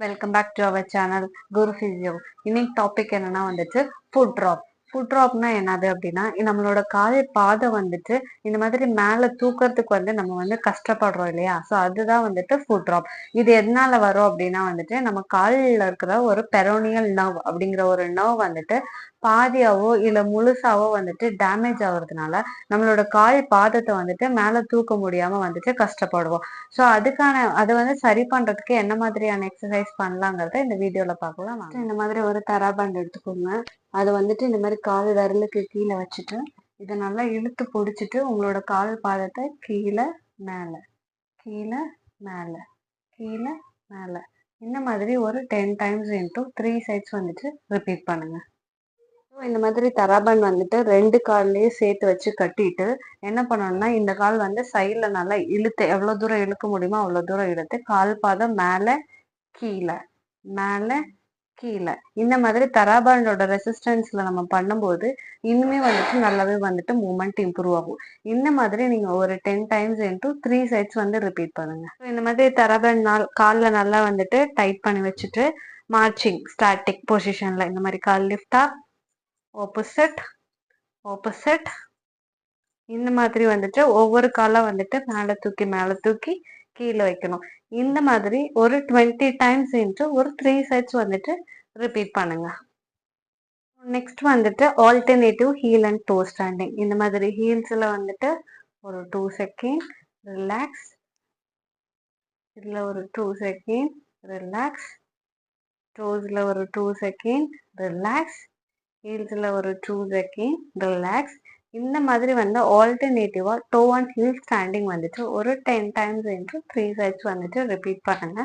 Welcome back to our channel Guru physio. இன்னைக்கு topic என்னன்னா வந்துட்டு ஃபுட் ட்ராப். ஃபுட் ட்ராப்னா என்னது அப்படின்னா, நம்மளோட கால் பாதம் வந்துட்டு இந்த மாதிரி மேல தூக்கறதுக்கு நம்ம வந்து கஷ்டப்படுறோம் இல்லையா? ஸோ அதுதான் வந்துட்டு ஃபுட் ட்ராப். இது எதனால வரும் அப்படின்னா வந்துட்டு, நம்ம காலில் இருக்கிற ஒரு பெரோனியல் நர்வ் அப்படிங்கிற ஒரு நர்வ் வந்துட்டு பாதியாவோ இல்ல முழுசாவோ வந்துட்டு டேமேஜ் ஆகுறதுனால நம்மளோட கால் பாதத்தை வந்துட்டு மேல தூக்க முடியாம வந்துட்டு கஷ்டப்படுவோம். ஸோ அதை வந்து சரி பண்றதுக்கு என்ன மாதிரியான எக்ஸசைஸ் பண்ணலாங்கிறத இந்த வீடியோல பார்க்கலாம் வாங்க. இந்த மாதிரி ஒரு தராபண்ட் எடுத்துக்கோங்க. அதை வந்துட்டு இந்த மாதிரி கால் விரலுக்கு கீழே வச்சுட்டு இதை நல்லா இழுத்து பிடிச்சிட்டு உங்களோட கால் பாதத்தை கீழே மேல கீழே மேல கீழே மேல இந்த மாதிரி ஒரு 10 டைம்ஸ் இன்டூ 3 சைட்ஸ் வந்துட்டு ரிப்பீட் பண்ணுங்க. இந்த மாதிரி தராபண்ட் வந்துட்டு 2 கால்லயும் சேர்த்து வச்சு கட்டிட்டு என்ன பண்ணணும்னா, இந்த கால் வந்து சைட்ல நல்லா இழுத்து எவ்வளவு தூரம் இழுக்க முடியுமோ அவ்வளவு தூரம் இழுத்து கால் பாதம் மேல கீழே மேல கீழே இந்த மாதிரி தராபண்டோட ரெசிஸ்டன்ஸ்ல நம்ம பண்ணும்போது இன்னுமே வந்துட்டு நல்லாவே வந்துட்டு மூமெண்ட் இம்ப்ரூவ் ஆகும். இந்த மாதிரி நீங்க ஒரு 10 டைம்ஸ் இன்டூ 3 சைட்ஸ் வந்து ரிப்பீட் பண்ணுங்க. இந்த மாதிரி தராபண்ட் கால்ல நல்லா வந்துட்டு டைட் பண்ணி வச்சுட்டு மார்ச்சிங் ஸ்டாட்டிக் பொசிஷன்ல இந்த மாதிரி கால் லிஃப்ட் அப், ஆப்போசிட் ஆப்போசிட் இந்த மாதிரி வந்துட்டு ஒவ்வொரு காலா வந்துட்டு மேல தூக்கி கீழே வைக்கணும். இந்த மாதிரி ஒரு 20 டைம்ஸ் இன்ட்டு ஒரு 3 சைட்ஸ் வந்துட்டு ரிப்பீட் பண்ணுங்க. நெக்ஸ்ட் வந்துட்டு alternative heel and toe standing. இந்த மாதிரி ஹீல்ஸ்ல வந்துட்டு ஒரு 2 செகண்ட் ரிலாக்ஸ், இதுல ஒரு 2 செகண்ட் ரிலாக்ஸ், டோஸ்ல ஒரு 2 செகண்ட் ரிலாக்ஸ், ஹீல்ஸ்ல ஒரு 2 செகண்ட் ரிலாக்ஸ். இந்த மாதிரி வந்து ஆல்டர்னேட்டிவா டோ அண்ட் ஹீல் ஸ்டாண்டிங் வந்துட்டு ஒரு 10 டைம்ஸ் இன்ட்டு 3 சைட்ஸ் வந்துட்டு ரிப்பீட் பண்ணுங்க.